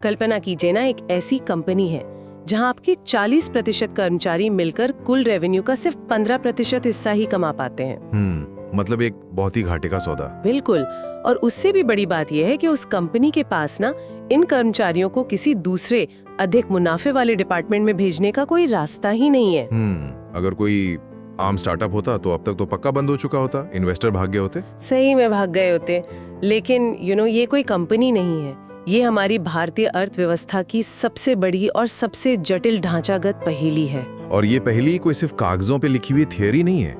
कल्पना कीजिए ना, एक ऐसी कंपनी है जहां आपके 40% कर्मचारी मिलकर कुल रेवेन्यू का सिर्फ 15% हिस्सा ही कमा पाते हैं। मतलब एक बहुत ही घाटे का सौदा। बिल्कुल। और उससे भी बड़ी बात यह है कि उस कंपनी के पास ना इन कर्मचारियों को किसी दूसरे अधिक मुनाफे वाले डिपार्टमेंट में भेजने का कोई रास्ता ही नहीं है। अगर कोई आम स्टार्टअप होता तो अब तक तो पक्का बंद हो चुका होता, इन्वेस्टर भाग गए होते। सही में भाग गए होते। लेकिन ये कोई कंपनी नहीं है, ये हमारी भारतीय अर्थव्यवस्था की सबसे बड़ी और सबसे जटिल ढांचागत पहेली है। और ये पहेली कोई सिर्फ कागजों पे लिखी हुई थियरी नहीं है,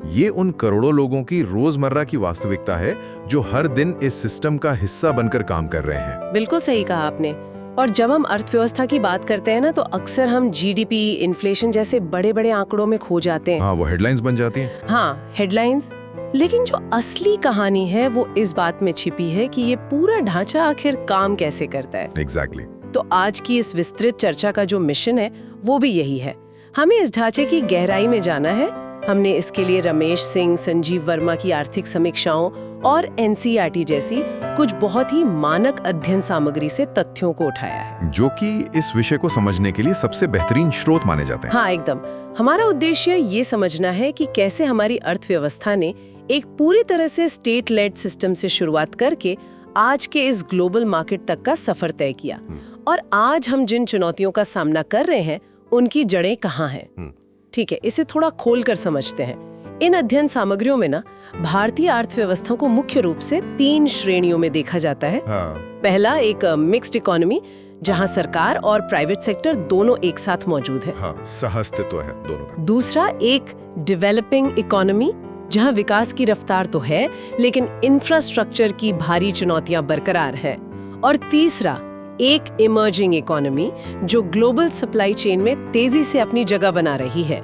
ये उन करोड़ों लोगों की रोजमर्रा की वास्तविकता है जो हर दिन इस सिस्टम का हिस्सा बनकर काम कर रहे हैं। बिल्कुल सही कहा आपने। और जब हम अर्थव्यवस्था की बात करते हैं ना, तो अक्सर हम जीडीपी, इन्फ्लेशन जैसे बड़े बड़े आंकड़ों में खो जाते हैं। हाँ, वो हेडलाइंस बन जाती हैं। हाँ, हेडलाइंस। लेकिन जो असली कहानी है वो इस बात में छिपी है कि ये पूरा ढांचा आखिर काम कैसे करता है। एग्जैक्टली। तो आज की इस विस्तृत चर्चा का जो मिशन है वो भी यही है। हमें इस ढांचे की गहराई में जाना है। हमने इसके लिए रमेश सिंह, संजीव वर्मा की आर्थिक समीक्षाओं और एनसीईआरटी जैसी कुछ बहुत ही मानक अध्ययन सामग्री से तथ्यों को उठाया है, जो कि इस विषय को समझने के लिए सबसे बेहतरीन स्रोत माने जाते हैं। हाँ, एकदम। हमारा उद्देश्य ये समझना है कि कैसे हमारी अर्थव्यवस्था ने एक पूरी तरह से स्टेट लेड सिस्टम से शुरुआत करके आज के इस ग्लोबल मार्केट तक का सफर तय किया, और आज हम जिन चुनौतियों का सामना कर रहे हैं उनकी जड़ें कहाँ हैं। ठीक है, इसे थोड़ा खोल कर समझते हैं। इन अध्ययन सामग्रियों में ना भारतीय अर्थव्यवस्था को मुख्य रूप से 3 श्रेणियों में देखा जाता है। पहला, एक मिक्स्ड इकोनॉमी, जहां सरकार और प्राइवेट सेक्टर दोनों एक साथ मौजूद है। हाँ, सहअस्तित्व है दोनों का। दूसरा, एक डेवलपिंग इकोनॉमी, जहां विकास की रफ्तार तो है लेकिन इंफ्रास्ट्रक्चर की भारी चुनौतियां बरकरार हैं। और तीसरा, एक इमर्जिंग इकोनॉमी, जो ग्लोबल सप्लाई चेन में तेजी से अपनी जगह बना रही है।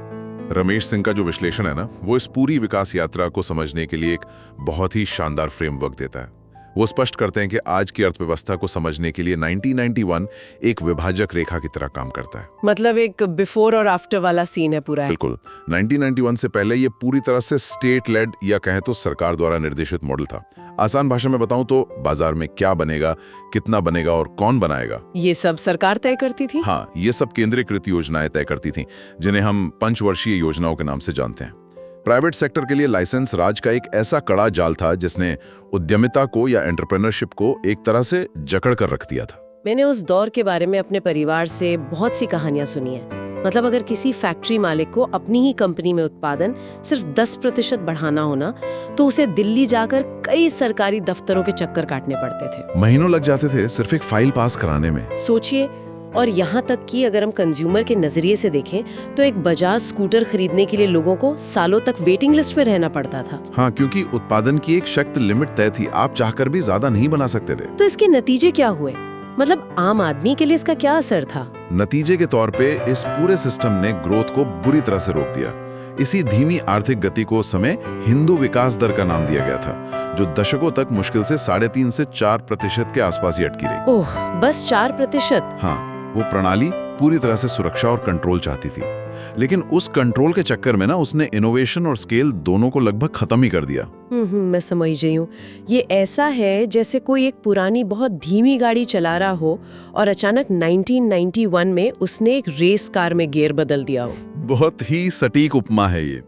रमेश सिंह का जो विश्लेषण है ना, वो इस पूरी विकास यात्रा को समझने के लिए एक बहुत ही शानदार फ्रेमवर्क देता है। वो स्पष्ट करते हैं कि आज की अर्थव्यवस्था को समझने के लिए 1991 एक विभाजक रेखा की तरह काम करता है। मतलब एक बिफोर और आफ्टर वाला सीन है पूरा। बिल्कुल। 1991 से पहले ये पूरी तरह से स्टेट लेड या कहें तो सरकार द्वारा निर्देशित मॉडल था। आसान भाषा में बताऊं तो बाजार में क्या बनेगा, कितना बनेगा और कौन बनाएगा, ये सब सरकार तय करती थी। हाँ, ये सब केंद्रीकृत योजनाएं तय करती थीं, जिन्हें हम पंचवर्षीय योजनाओं के नाम से जानते हैं। प्राइवेट सेक्टर के लिए लाइसेंस राज का एक ऐसा कड़ा जाल था जिसने उद्यमिता को या एंटरप्रेन्योरशिप को एक तरह से जकड़ कर रख दिया था। मैंने उस दौर के बारे में अपने परिवार से बहुत सी कहानियां सुनी है। मतलब अगर किसी फैक्ट्री मालिक को अपनी ही कंपनी में उत्पादन सिर्फ 10% बढ़ाना होना, तो उसे दिल्ली जाकर कई सरकारी दफ्तरों के चक्कर काटने पड़ते थे। महीनों लग जाते थे सिर्फ एक फाइल पास कराने में। सोचिए। और यहाँ तक कि अगर हम कंज्यूमर के नजरिए से देखें तो एक बजाज स्कूटर खरीदने के लिए लोगों को सालों तक वेटिंग लिस्ट में रहना पड़ता था। हाँ, क्योंकि उत्पादन की एक सख्त लिमिट तय थी, आप चाहकर भी ज्यादा नहीं बना सकते थे। तो इसके नतीजे क्या हुए? मतलब आम आदमी के लिए इसका क्या असर था? नतीजे के तौर पे इस पूरे सिस्टम ने ग्रोथ को बुरी तरह से रोक दिया। इसी धीमी आर्थिक गति को उस समय हिंदू विकास दर का नाम दिया गया था, जो दशकों तक मुश्किल से 3.5 से 4% के आसपास ही अटकी रही। ओह, बस 4%? हाँ, वो प्रणाली पूरी तरह से सुरक्षा और कंट्रोल चाहती थी, लेकिन उस कंट्रोल के चक्कर में ना उसने इनोवेशन और स्केल दोनों को लगभग खत्म ही कर दिया। मैं समझ रही हूँ। ये ऐसा है जैसे कोई एक पुरानी बहुत धीमी गाड़ी चला रहा हो और अचानक 1991 में उसने एक रेस कार में गियर बदल दिया हो। बहुत ही सटीक उपमा है ये।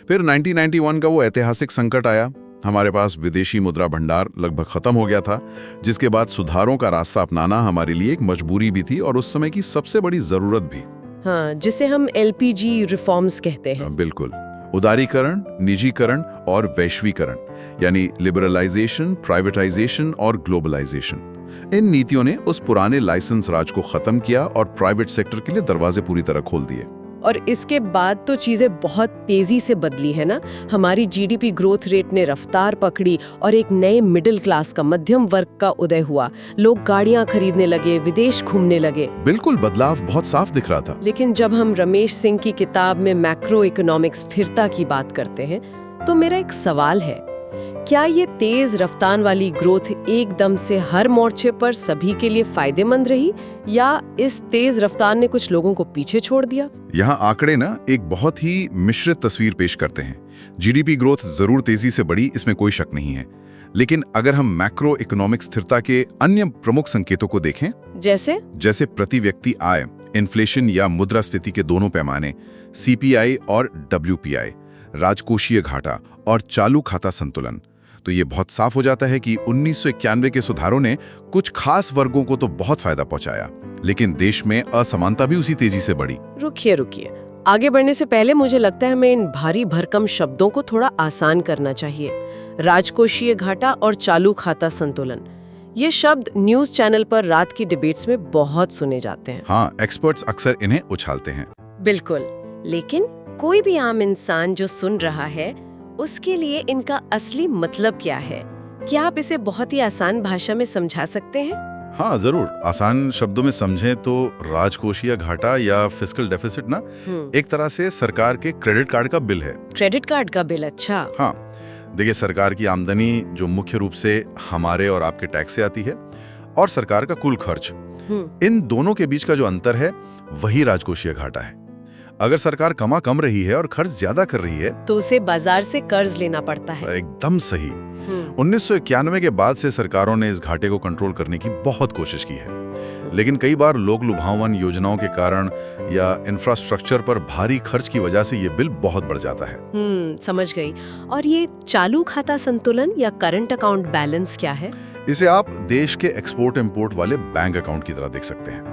फिर 1991 का वो ऐतिहासिक संकट आया। हमारे पास विदेशी मुद्रा भंडार लगभग खत्म हो गया था, जिसके बाद सुधारों का रास्ता अपनाना हमारे लिए एक मजबूरी भी थी और उस समय की सबसे बड़ी जरूरत भी। हाँ, जिसे हम एलपीजी रिफॉर्म्स कहते हैं। बिल्कुल। उदारीकरण, निजीकरण और वैश्वीकरण, यानी लिबरलाइजेशन, प्राइवेटाइजेशन और ग्लोबलाइजेशन। इन नीतियों ने उस पुराने लाइसेंस राज को खत्म किया और प्राइवेट सेक्टर के लिए दरवाजे पूरी तरह खोल दिए। और इसके बाद तो चीजें बहुत तेजी से बदली है ना। हमारी जीडीपी ग्रोथ रेट ने रफ्तार पकड़ी और एक नए मिडिल क्लास का, मध्यम वर्ग का उदय हुआ। लोग गाड़ियां खरीदने लगे, विदेश घूमने लगे। बिल्कुल, बदलाव बहुत साफ दिख रहा था। लेकिन जब हम रमेश सिंह की किताब में मैक्रो इकोनॉमिक्स स्थिरता की बात करते हैं, तो मेरा एक सवाल है, क्या ये तेज रफ्तार वाली ग्रोथ एकदम से हर मोर्चे पर सभी के लिए फायदेमंद रही, या इस तेज रफ्तार ने कुछ लोगों को पीछे छोड़ दिया? यहाँ आंकड़े ना एक बहुत ही मिश्रित तस्वीर पेश करते हैं। जीडीपी ग्रोथ जरूर तेजी से बढ़ी, इसमें कोई शक नहीं है, लेकिन अगर हम मैक्रो इकोनॉमिक स्थिरता के अन्य प्रमुख संकेतों को देखें, जैसे प्रति व्यक्ति आय, इन्फ्लेशन या मुद्रास्फीति के दोनों पैमाने, CPI और WPI, राजकोषीय घाटा और चालू खाता संतुलन, तो ये बहुत साफ हो जाता है कि 1991 के सुधारों ने कुछ खास वर्गों को तो बहुत फायदा पहुंचाया, लेकिन देश में असमानता भी उसी तेजी से बढ़ी। रुकिए, आगे बढ़ने से पहले मुझे लगता है हमें इन भारी भरकम शब्दों को थोड़ा आसान करना चाहिए। राजकोषीय घाटा और चालू खाता संतुलन, ये शब्द न्यूज चैनल पर रात की डिबेट्स में बहुत सुने जाते हैं। हाँ, एक्सपर्ट्स अक्सर इन्हें उछालते हैं। बिल्कुल, लेकिन कोई भी आम इंसान जो सुन रहा है, उसके लिए इनका असली मतलब क्या है? क्या आप इसे बहुत ही आसान भाषा में समझा सकते हैं? हाँ जरूर, आसान शब्दों में समझें तो राजकोषीय घाटा या फिस्कल डेफिसिट ना एक तरह से सरकार के क्रेडिट कार्ड का बिल है। क्रेडिट कार्ड का बिल? अच्छा। हाँ, देखिए, सरकार की आमदनी जो मुख्य रूप से हमारे और आपके टैक्स से आती है, और सरकार का कुल खर्च, इन दोनों के बीच का जो अंतर है वही राजकोषीय घाटा है। अगर सरकार कम रही है और खर्च ज्यादा कर रही है तो उसे बाजार से कर्ज लेना पड़ता है। एकदम सही। 1991 के बाद से सरकारों ने इस घाटे को कंट्रोल करने की बहुत कोशिश की है, लेकिन कई बार लोक लुभावन योजनाओं के कारण या इंफ्रास्ट्रक्चर पर भारी खर्च की वजह से ये बिल बहुत बढ़ जाता है। समझ गई। और ये चालू खाता संतुलन या करंट अकाउंट बैलेंस क्या है? इसे आप देश के एक्सपोर्ट इंपोर्ट वाले बैंक अकाउंट की तरह देख सकते हैं।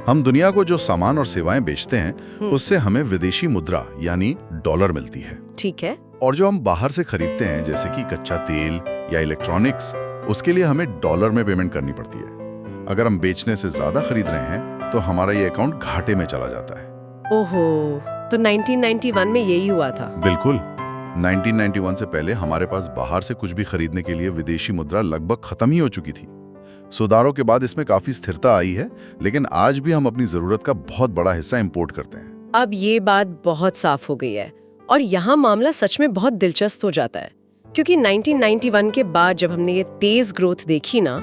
हम दुनिया को जो सामान और सेवाएं बेचते हैं, उससे हमें विदेशी मुद्रा यानी डॉलर मिलती है। ठीक है। और जो हम बाहर से खरीदते हैं, जैसे कि कच्चा तेल या इलेक्ट्रॉनिक्स, उसके लिए हमें डॉलर में पेमेंट करनी पड़ती है। अगर हम बेचने से ज्यादा खरीद रहे हैं तो हमारा ये अकाउंट घाटे में चला जाता है। ओहो, तो 1991 में यही हुआ था? बिल्कुल। 1991 से पहले हमारे पास बाहर से कुछ भी खरीदने के लिए विदेशी मुद्रा लगभग खत्म ही हो चुकी थी। सुधारों के बाद इसमें काफी स्थिरता आई है, लेकिन आज भी हम अपनी जरूरत का बहुत बड़ा हिस्सा इंपोर्ट करते हैं। अब ये बात बहुत साफ हो गई है, और यहाँ मामला सच में बहुत दिलचस्प हो जाता है, क्योंकि 1991 के बाद जब हमने ये तेज ग्रोथ देखी ना,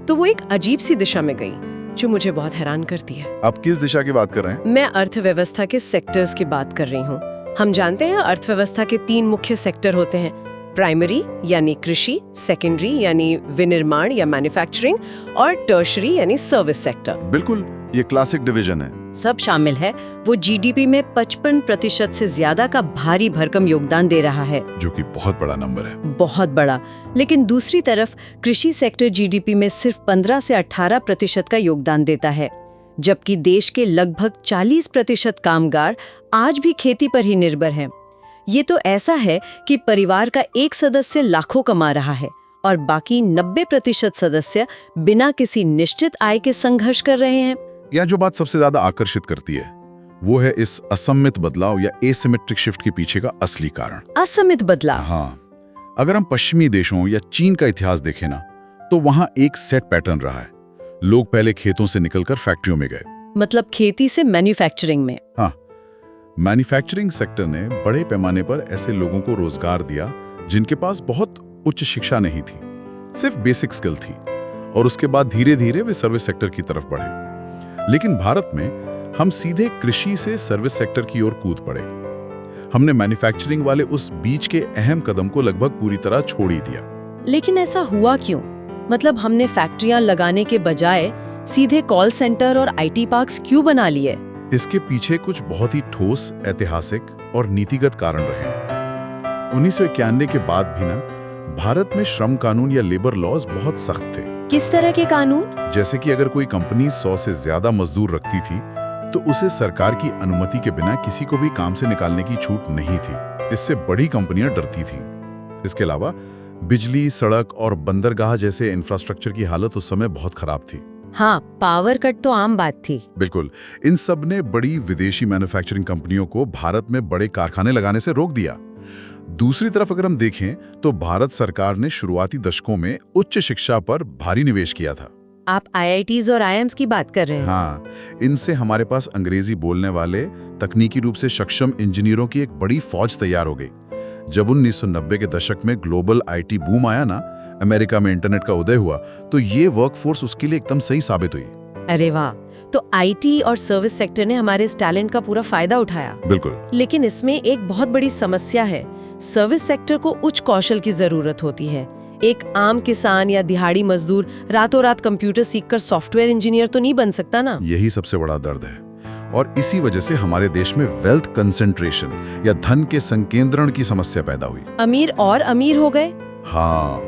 तो वो एक अजीब सी दिशा में गई, जो मुझे बहुत हैरान करती है। आप किस दिशा की बात कर रहे हैं? मैं अर्थव्यवस्था के सेक्टर्स की बात कर रही हूँ। हम जानते हैं अर्थव्यवस्था के 3 मुख्य सेक्टर होते हैं, प्राइमरी यानी कृषि, सेकेंडरी यानी विनिर्माण या मैन्युफैक्चरिंग, और टर्शरी यानी सर्विस सेक्टर। बिल्कुल, ये क्लासिक डिवीजन है। सब शामिल है। वो जीडीपी में 55% से ज्यादा का भारी भरकम योगदान दे रहा है, जो कि बहुत बड़ा नंबर है। बहुत बड़ा। लेकिन दूसरी तरफ कृषि सेक्टर जीडीपी में सिर्फ 15 से 18% का योगदान देता है, जबकि देश के लगभग 40% कामगार आज भी खेती पर ही निर्भर हैं। ये तो ऐसा है कि परिवार का एक सदस्य लाखों कमा रहा है और बाकी 90% सदस्य बिना किसी निश्चित आय के संघर्ष कर रहे हैं। यह जो बात सबसे ज्यादा आकर्षित करती है, वो है इस असममित बदलाव या एसिमेट्रिक शिफ्ट के पीछे का असली कारण। असममित बदलाव? हाँ, अगर हम पश्चिमी देशों या चीन का इतिहास देखें ना, तो वहां एक सेट पैटर्न रहा है। लोग पहले खेतों से निकलकर फैक्ट्रियों में गए, मतलब खेती से मैन्युफैक्चरिंग में। हाँ, मैन्युफैक्चरिंग सेक्टर ने बड़े पैमाने पर ऐसे लोगों को रोजगार दिया जिनके पास बहुत उच्च शिक्षा नहीं थी, सिर्फ बेसिक स्किल थी, और उसके बाद धीरे धीरे वे सर्विस सेक्टर की तरफ बढ़े। लेकिन भारत में हम सीधे कृषि से सर्विस सेक्टर की ओर कूद पड़े। हमने मैन्युफैक्चरिंग वाले उस बीच के अहम कदम को लगभग पूरी तरह छोड़ ही दिया। लेकिन ऐसा हुआ क्यों? मतलब हमने फैक्ट्रियां लगाने के बजाय सीधे कॉल सेंटर और आईटी पार्क्स क्यों बना लिए? इसके पीछे कुछ बहुत ही ठोस ऐतिहासिक और नीतिगत कारण रहे। 1991 के बाद भी ना, भारत में श्रम कानून या लेबर लॉज बहुत सख्त थे। किस तरह के कानून? जैसे कि अगर कोई कंपनी 100 से ज्यादा मजदूर रखती थी, तो उसे सरकार की अनुमति के बिना किसी को भी काम से निकालने की छूट नहीं थी। इससे बड़ी कंपनियां डरती थीं। इसके अलावा बिजली, सड़क और बंदरगाह जैसे इंफ्रास्ट्रक्चर की हालत उस समय बहुत खराब थी। हाँ, पावर कट तो आम बात थी। बिल्कुल, इन सब ने बड़ी विदेशी मैन्युफैक्चरिंग कंपनियों को भारत में बड़े कारखाने लगाने से रोक दिया। दूसरी तरफ अगर हम देखें तो भारत सरकार ने शुरुआती दशकों में उच्च शिक्षा पर भारी निवेश किया था। आप आईआईटीज और आईएम्स की बात कर रहे हैं? हाँ, इनसे हमारे पास अंग्रेजी बोलने वाले तकनीकी रूप से सक्षम इंजीनियरों की एक बड़ी फौज तैयार हो गई। जब 1990 के दशक में ग्लोबल आईटी बूम आया ना, अमेरिका में इंटरनेट का उदय हुआ, तो ये वर्कफोर्स उसके लिए एकदम सही साबित हुई। अरे वाह, तो आईटी और सर्विस सेक्टर ने हमारे इस टैलेंट का पूरा फायदा उठाया। बिल्कुल। लेकिन इसमें एक बहुत बड़ी समस्या है। सर्विस सेक्टर को उच्च कौशल की जरूरत होती है, एक आम किसान या दिहाड़ी मजदूर रातों रात कंप्यूटर सीखकर सॉफ्टवेयर इंजीनियर तो नहीं बन सकता ना। यही सबसे बड़ा दर्द है और इसी वजह से हमारे देश में वेल्थ कंसेंट्रेशन या धन के संकेंद्रण की समस्या पैदा हुई। अमीर और अमीर हो गए। हाँ,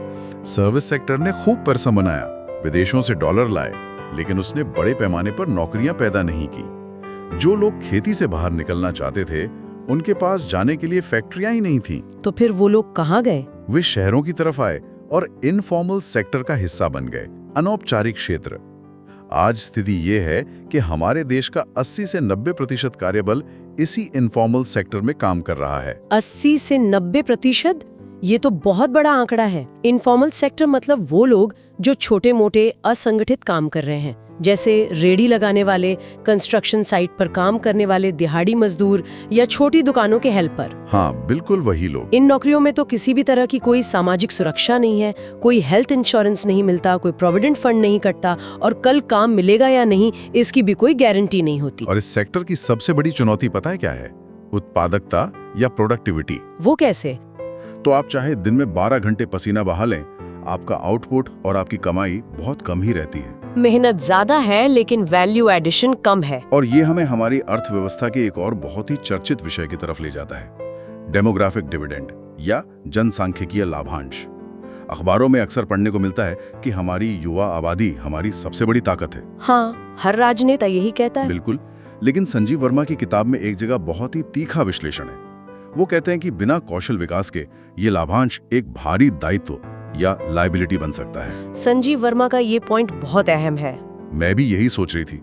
सर्विस सेक्टर ने खूब पैसा बनाया, विदेशों से डॉलर लाए, लेकिन उसने बड़े पैमाने पर नौकरियां पैदा नहीं की। जो लोग खेती से बाहर निकलना चाहते थे, उनके पास जाने के लिए फैक्ट्रियां ही नहीं थीं। तो फिर वो लोग कहाँ गए? वे शहरों की तरफ आए और इनफॉर्मल सेक्टर का हिस्सा बन गए, अनौपचारिक क्षेत्र। आज स्थिति ये है कि हमारे देश का 80 से 90% कार्यबल इसी इनफॉर्मल सेक्टर में काम कर रहा है। 80 से 90%? ये तो बहुत बड़ा आंकड़ा है। इनफॉर्मल सेक्टर मतलब वो लोग जो छोटे मोटे असंगठित काम कर रहे हैं, जैसे रेडी लगाने वाले, कंस्ट्रक्शन साइट पर काम करने वाले दिहाड़ी मजदूर या छोटी दुकानों के हेल्पर। हाँ, बिल्कुल वही लोग। इन नौकरियों में तो किसी भी तरह की कोई सामाजिक सुरक्षा नहीं है, कोई हेल्थ इंश्योरेंस नहीं मिलता, कोई प्रोविडेंट फंड नहीं कटता और कल काम मिलेगा या नहीं इसकी भी कोई गारंटी नहीं होती। और इस सेक्टर की सबसे बड़ी चुनौती पता है क्या है? उत्पादकता या प्रोडक्टिविटी। वो कैसे? तो आप चाहे दिन में 12 घंटे पसीना बहा लें, आपका आउटपुट और आपकी कमाई बहुत कम ही रहती है। मेहनत ज्यादा है लेकिन वैल्यू एडिशन कम है। और ये हमें हमारी अर्थव्यवस्था के एक और बहुत ही चर्चित विषय की तरफ ले जाता है, डेमोग्राफिक डिविडेंड या जनसांख्यिकीय लाभांश। अखबारों में अक्सर पढ़ने को मिलता है कि हमारी युवा आबादी हमारी सबसे बड़ी ताकत है। हाँ, हर राजनेता यही कहता है। बिल्कुल, लेकिन संजीव वर्मा की किताब में एक जगह बहुत ही तीखा विश्लेषण है। वो कहते हैं कि बिना कौशल विकास के ये लाभांश एक भारी दायित्व या लायबिलिटी बन सकता है। संजीव वर्मा का ये पॉइंट बहुत अहम है। मैं भी यही सोच रही थी।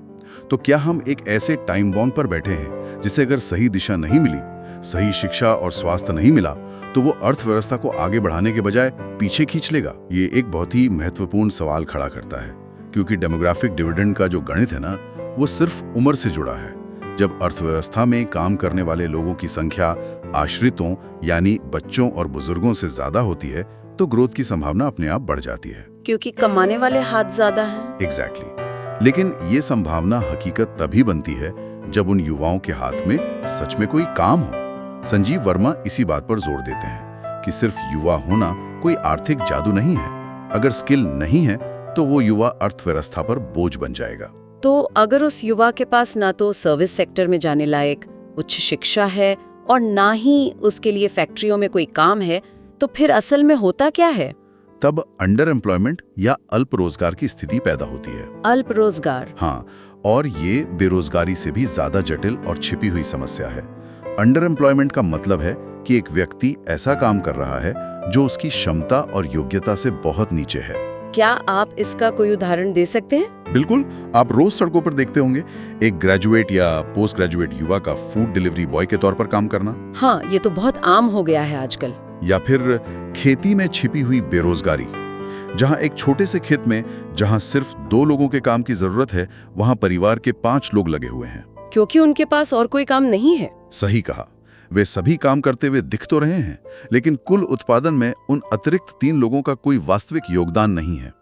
तो क्या हम एक ऐसे टाइम बॉम्ब पर बैठे हैं जिसे अगर सही दिशा नहीं मिली, सही शिक्षा और स्वास्थ्य नहीं मिला, तो वो अर्थव्यवस्था को आगे बढ़ाने के बजाय पीछे खींच लेगा? ये एक बहुत ही महत्वपूर्ण सवाल खड़ा करता है, क्योंकि डेमोग्राफिक डिविडेंड का जो गणित है ना, वो सिर्फ उम्र से जुड़ा है। जब अर्थव्यवस्था में काम करने वाले लोगों की संख्या आश्रितों यानी बच्चों और बुजुर्गों से ज्यादा होती है, तो ग्रोथ की संभावना अपने आप बढ़ जाती है, क्योंकि कमाने वाले हाथ ज्यादा हैं। एग्जैक्टली। लेकिन ये संभावना हकीकत तभी बनती है जब उन युवाओं के हाथ में सच में कोई काम हो। संजीव वर्मा इसी बात पर जोर देते हैं कि सिर्फ युवा होना कोई आर्थिक जादू नहीं है। अगर स्किल नहीं है तो वो युवा अर्थव्यवस्था पर बोझ बन जाएगा। तो अगर उस युवा के पास ना तो सर्विस सेक्टर में जाने लायक उच्च शिक्षा है और ना ही उसके लिए फैक्ट्रियों में कोई काम है, तो फिर असल में होता क्या है? तब अंडर एम्प्लॉयमेंट या अल्प रोजगार की स्थिति पैदा होती है। अल्प रोजगार? हाँ, और ये बेरोजगारी से भी ज्यादा जटिल और छिपी हुई समस्या है। अंडर एम्प्लॉयमेंट का मतलब है कि एक व्यक्ति ऐसा काम कर रहा है जो उसकी क्षमता और योग्यता से बहुत नीचे है। क्या आप इसका कोई उदाहरण दे सकते हैं? बिल्कुल, आप रोज सड़कों पर देखते होंगे एक ग्रेजुएट या पोस्ट ग्रेजुएट युवा का फूड डिलीवरी बॉय के तौर पर काम करना। हाँ, ये तो बहुत आम हो गया है आजकल। या फिर खेती में छिपी हुई बेरोजगारी, जहां एक छोटे से खेत में जहां सिर्फ 2 लोगों के काम की जरूरत है, वहां परिवार के 5 लोग लगे हुए हैं, क्योंकि उनके पास और कोई काम नहीं है। सही कहा। वे सभी काम करते हुए दिख तो रहे हैं, लेकिन कुल उत्पादन में उन अतिरिक्त 3 लोगों का कोई वास्तविक योगदान नहीं है।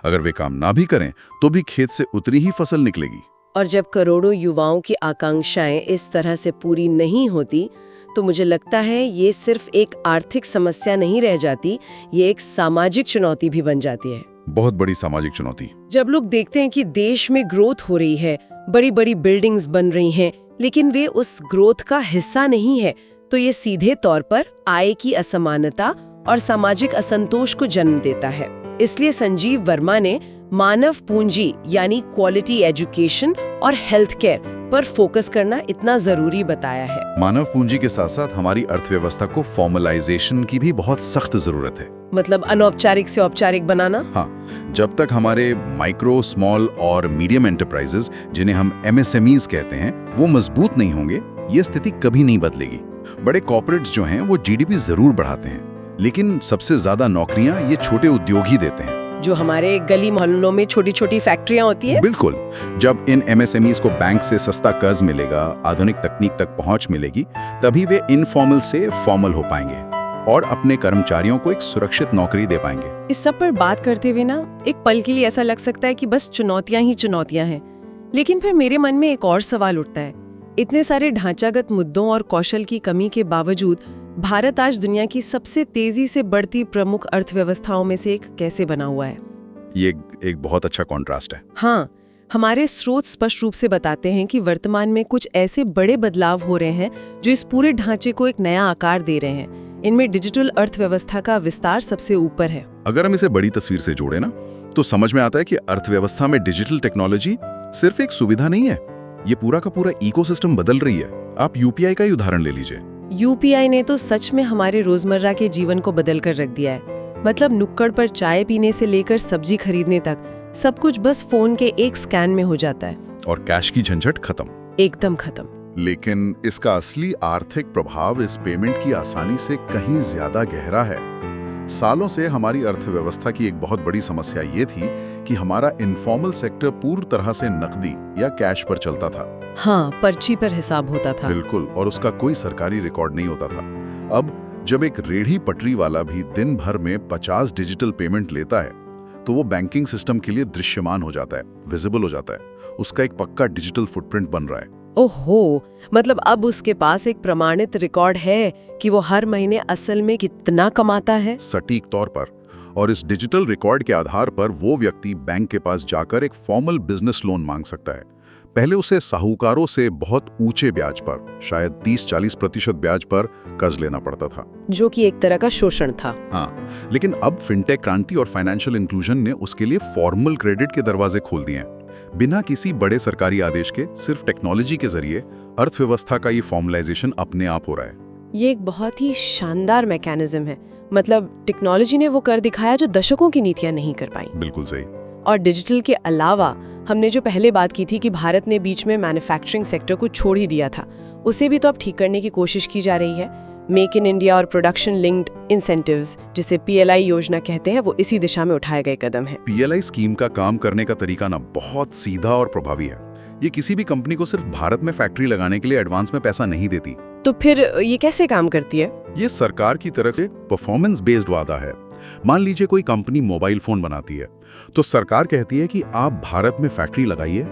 अगर वे काम ना भी करें तो भी खेत से उतनी ही फसल निकलेगी। और जब करोड़ों युवाओं की आकांक्षाएं इस तरह से पूरी नहीं होती, तो मुझे लगता है ये सिर्फ एक आर्थिक समस्या नहीं रह जाती, ये एक सामाजिक चुनौती भी बन जाती है। बहुत बड़ी सामाजिक चुनौती। जब लोग देखते हैं कि देश में ग्रोथ हो रही है, बड़ी बड़ी बिल्डिंग्स बन रही हैं, लेकिन वे उस ग्रोथ का हिस्सा नहीं है, तो ये सीधे तौर पर आय की असमानता और सामाजिक असंतोष को जन्म देता है। इसलिए संजीव वर्मा ने मानव पूंजी यानी क्वालिटी एजुकेशन और हेल्थ केयर पर फोकस करना इतना जरूरी बताया है। मानव पूंजी के साथ साथ हमारी अर्थव्यवस्था को फॉर्मलाइजेशन की भी बहुत सख्त जरूरत है। मतलब अनौपचारिक से औपचारिक बनाना। हाँ, जब तक हमारे माइक्रो, स्मॉल और मीडियम एंटरप्राइजेस, जिन्हें हम MSMEs कहते हैं, वो मजबूत नहीं होंगे, ये स्थिति कभी नहीं बदलेगी। बड़े कॉर्पोरेट्स जो हैं वो GDP जरूर बढ़ाते हैं, लेकिन सबसे ज्यादा नौकरियां ये छोटे उद्योग ही देते हैं, जो हमारे गली मोहल्लों में छोटी छोटी फैक्ट्रियां होती है। बिल्कुल। जब इन MSMEs को बैंक से सस्ता कर्ज मिलेगा, आधुनिक तकनीक तक पहुंच मिलेगी, तभी वे इनफॉर्मल से फॉर्मल हो पाएंगे और अपने कर्मचारियों को एक सुरक्षित नौकरी दे पाएंगे। इस सब पर बात करते हुए ना, एक पल के लिए ऐसा लग सकता है कि बस चुनौतियां ही चुनौतियां हैं, लेकिन फिर मेरे मन में एक और सवाल उठता है। इतने सारे ढांचागत मुद्दों और कौशल की कमी के बावजूद भारत आज दुनिया की सबसे तेजी से बढ़ती प्रमुख अर्थव्यवस्थाओं में से एक कैसे बना हुआ है? ये एक बहुत अच्छा कॉन्ट्रास्ट है। हाँ, हमारे स्रोत स्पष्ट रूप से बताते हैं कि वर्तमान में कुछ ऐसे बड़े बदलाव हो रहे हैं जो इस पूरे ढांचे को एक नया आकार दे रहे हैं। इनमें डिजिटल अर्थव्यवस्था का विस्तार सबसे ऊपर है। अगर हम इसे बड़ी तस्वीर से जोड़े ना, तो समझ में आता है कि अर्थव्यवस्था में डिजिटल टेक्नोलॉजी सिर्फ एक सुविधा नहीं है, ये पूरा का पूरा इकोसिस्टम बदल रही है। आप यूपीआई का ही उदाहरण ले लीजिए। यूपीआई ने तो सच में हमारे रोजमर्रा के जीवन को बदल कर रख दिया है। मतलब नुक्कड़ पर चाय पीने से लेकर सब्जी खरीदने तक सब कुछ बस फोन के एक स्कैन में हो जाता है। और कैश की झंझट खत्म, एकदम खत्म। लेकिन इसका असली आर्थिक प्रभाव इस पेमेंट की आसानी से कहीं ज्यादा गहरा है। सालों से हमारी अर्थव्यवस्था की एक बहुत बड़ी समस्या ये थी कि हमारा इनफॉर्मल सेक्टर पूरी तरह से नकदी या कैश पर चलता था। हाँ, पर्ची पर हिसाब होता था। बिल्कुल, और उसका कोई सरकारी रिकॉर्ड नहीं होता था। अब जब एक रेढ़ी पटरी वाला भी दिन भर में 50 डिजिटल पेमेंट लेता है, तो वो बैंकिंग सिस्टम के लिए दृश्यमान हो जाता है, विजिबल हो जाता है। उसका एक पक्का डिजिटल फुटप्रिंट बन रहा है। ओहो, मतलब अब उसके पास एक प्रमाणित रिकॉर्ड है कि वो हर महीने असल में कितना कमाता है। सटीक तौर पर। और इस डिजिटल रिकॉर्ड के आधार पर वो व्यक्ति बैंक के पास जाकर एक फॉर्मल बिजनेस लोन मांग सकता है। पहले उसे साहूकारों से बहुत ऊंचे ब्याज पर, शायद 30-40% ब्याज पर कर्ज लेना पड़ता था, जो कि एक तरह का शोषण था। हाँ, लेकिन अब फिनटेक क्रांति और फाइनेंशियल इंक्लूजन ने उसके लिए फॉर्मल क्रेडिट के दरवाजे खोल दिए हैं। बिना किसी बड़े सरकारी आदेश के, सिर्फ टेक्नोलॉजी के जरिए अर्थव्यवस्था का ये फॉर्मलाइजेशन अपने आप हो रहा है। ये एक बहुत ही शानदार मैकेनिज्म है। मतलब टेक्नोलॉजी ने वो कर दिखाया जो दशकों की नीतियां नहीं कर पाई। बिल्कुल सही। और डिजिटल के अलावा हमने जो पहले बात की थी कि भारत ने बीच में मैन्युफैक्चरिंग सेक्टर को छोड़ ही दिया था, उसे भी तो अब ठीक करने की कोशिश की जा रही है। मेक इन इंडिया और प्रोडक्शन लिंक्ड इंसेंटिव्स, जिसे पीएलआई योजना कहते हैं, वो इसी दिशा में उठाए गए कदम है। पीएलआई स्कीम का काम करने का तरीका ना बहुत सीधा और प्रभावी है। ये किसी भी कंपनी को सिर्फ भारत में फैक्ट्री लगाने के लिए एडवांस में पैसा नहीं देती। तो फिर ये कैसे काम करती है? ये सरकार की तरफ से परफॉर्मेंस बेस्ड वादा है। मान लीजिए कोई कंपनी मोबाइल फोन बनाती है, तो सरकार कहती है कि आप भारत में फैक्ट्री लगाइए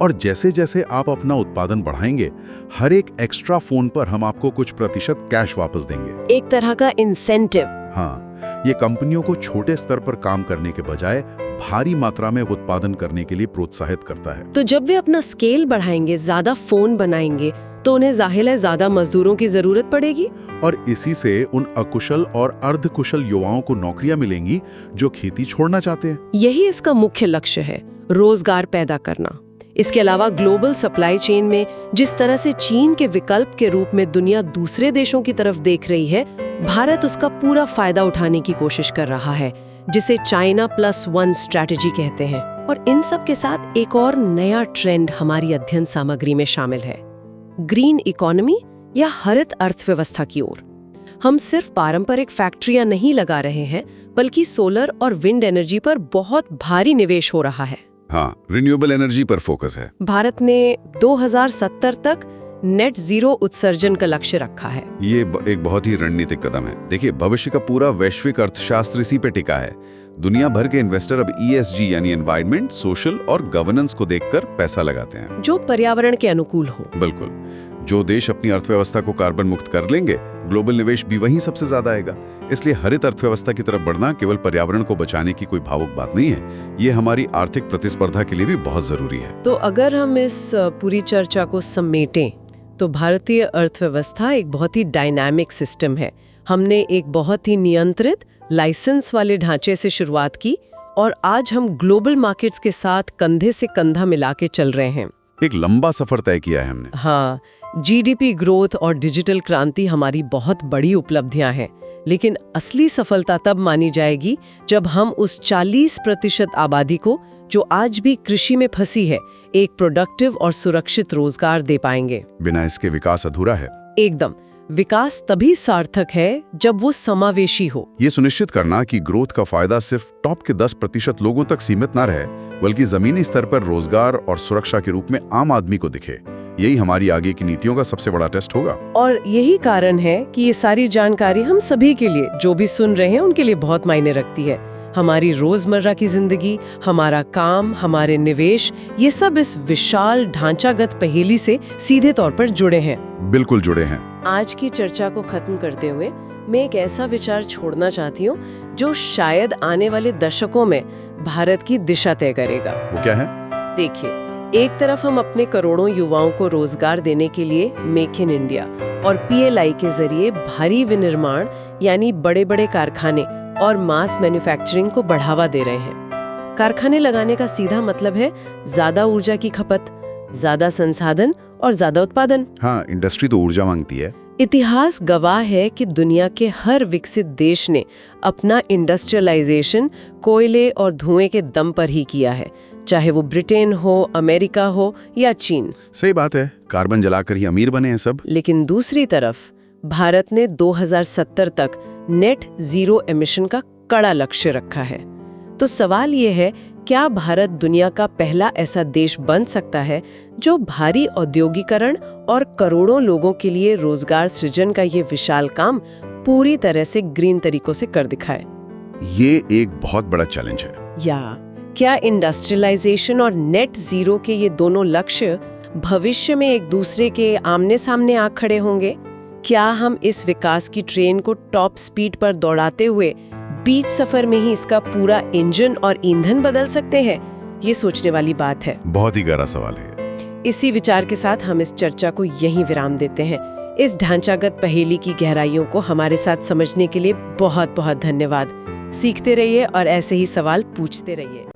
और जैसे जैसे आप अपना उत्पादन बढ़ाएंगे, हर एक एक्स्ट्रा फोन पर हम आपको कुछ प्रतिशत कैश वापस देंगे। एक तरह का इंसेंटिव। हाँ, ये कंपनियों को छोटे स्तर पर काम करने के बजाय भारी मात्रा में उत्पादन करने के लिए प्रोत्साहित करता है। तो जब वे अपना स्केल बढ़ाएंगे, ज्यादा फोन बनाएंगे, तो उन्हें जाहिर है ज्यादा मजदूरों की जरूरत पड़ेगी। और इसी से उन अकुशल और अर्धकुशल युवाओं को नौकरियां मिलेंगी जो खेती छोड़ना चाहते हैं। यही इसका मुख्य लक्ष्य है, रोजगार पैदा करना। इसके अलावा ग्लोबल सप्लाई चेन में जिस तरह से चीन के विकल्प के रूप में दुनिया दूसरे देशों की तरफ देख रही है, भारत उसका पूरा फायदा उठाने की कोशिश कर रहा है, जिसे चाइना +1 स्ट्रैटेजी कहते हैं। और इन सब के साथ एक और नया ट्रेंड हमारी अध्ययन सामग्री में शामिल है, ग्रीन इकोनॉमी या हरित अर्थव्यवस्था की ओर। हम सिर्फ पारंपरिक फैक्ट्रियां नहीं लगा रहे हैं, बल्कि सोलर और विंड एनर्जी पर बहुत भारी निवेश हो रहा है। हाँ, रिन्यूएबल एनर्जी पर फोकस है। भारत ने 2070 तक नेट जीरो उत्सर्जन का लक्ष्य रखा है। ये एक बहुत ही रणनीतिक कदम है। देखिए, भविष्य का पूरा वैश्विक अर्थशास्त्र इसी पे टिका है। दुनिया भर के इन्वेस्टर अब ESG यानी एनवायरनमेंट, सोशल और गवर्नेंस को देखकर पैसा लगाते हैं, जो पर्यावरण के अनुकूल हो। बिल्कुल। जो देश अपनी अर्थव्यवस्था को कार्बन मुक्त कर लेंगे, ग्लोबल निवेश भी वहीं सबसे ज्यादा आएगा। इसलिए हरित अर्थव्यवस्था की तरफ बढ़ना केवल पर्यावरण को बचाने की कोई भावुक बात नहीं है, ये हमारी आर्थिक प्रतिस्पर्धा के लिए भी बहुत जरूरी है। तो अगर हम इस पूरी चर्चा को समेटें, तो भारतीय अर्थव्यवस्था एक बहुत ही डायनामिक सिस्टम है। हमने एक बहुत ही नियंत्रित, लाइसेंस वाले ढांचे से शुरुआत की और आज हम ग्लोबल मार्केट्स के साथ कंधे से कंधा मिला के चल रहे हैं। एक लंबा सफर तय किया है हमने। हाँ, GDP ग्रोथ और डिजिटल क्रांति हमारी बहुत बड़ी उपलब्धियां हैं, लेकिन असली सफलता तब मानी जाएगी जब हम उस 40% आबादी को, जो आज भी कृषि में फंसी है, एक प्रोडक्टिव और सुरक्षित रोजगार दे पाएंगे। बिना इसके विकास अधूरा है। एकदम। विकास तभी सार्थक है जब वो समावेशी हो। ये सुनिश्चित करना कि ग्रोथ का फायदा सिर्फ टॉप के 10% लोगों तक सीमित न रहे, बल्कि जमीनी स्तर पर रोजगार और सुरक्षा के रूप में आम आदमी को दिखे, यही हमारी आगे की नीतियों का सबसे बड़ा टेस्ट होगा। और यही कारण है कि ये सारी जानकारी हम सभी के लिए, जो भी सुन रहे हैं, उनके लिए बहुत मायने रखती है। हमारी रोजमर्रा की जिंदगी, हमारा काम, हमारे निवेश, ये सब इस विशाल ढांचागत पहेली से सीधे तौर पर जुड़े हैं। बिल्कुल जुड़े हैं। आज की चर्चा को खत्म करते हुए मैं एक ऐसा विचार छोड़ना चाहती हूँ जो शायद आने वाले दशकों में भारत की दिशा तय करेगा। वो क्या है? देखिए, एक तरफ हम अपने करोड़ों युवाओं को रोजगार देने के लिए मेक इन इंडिया और PLI के जरिए भारी विनिर्माण यानी बड़े बड़े कारखाने और मास मैन्युफैक्चरिंग को बढ़ावा दे रहे हैं। कारखाने लगाने का सीधा मतलब है ज्यादा ऊर्जा की खपत, ज्यादा संसाधन और ज्यादा उत्पादन। हाँ, इंडस्ट्री तो ऊर्जा मांगती है। इतिहास गवाह है कि दुनिया के हर विकसित देश ने अपना इंडस्ट्रियलाइजेशन कोयले और धुएं के दम पर ही किया है, चाहे वो ब्रिटेन हो, अमेरिका हो या चीन। सही बात है, कार्बन जलाकर ही अमीर बने हैं सब। लेकिन दूसरी तरफ भारत ने 2070 तक नेट जीरो एमिशन का कड़ा लक्ष्य रखा है। तो सवाल ये है, क्या भारत दुनिया का पहला ऐसा देश बन सकता है जो भारी औद्योगिकरण और करोड़ों लोगों के लिए रोजगार सृजन का ये विशाल काम पूरी तरह से ग्रीन तरीकों से कर दिखाए? ये एक बहुत बड़ा चैलेंज है। या क्या इंडस्ट्रियलाइजेशन और नेट जीरो के ये दोनों लक्ष्य भविष्य में एक दूसरे के आमने सामने आ खड़े होंगे? क्या हम इस विकास की ट्रेन को टॉप स्पीड पर दौड़ाते हुए बीच सफर में ही इसका पूरा इंजन और ईंधन बदल सकते हैं? ये सोचने वाली बात है। बहुत ही गहरा सवाल है। इसी विचार के साथ हम इस चर्चा को यहीं विराम देते हैं। इस ढांचागत पहेली की गहराइयों को हमारे साथ समझने के लिए बहुत बहुत धन्यवाद। सीखते रहिए और ऐसे ही सवाल पूछते रहिए।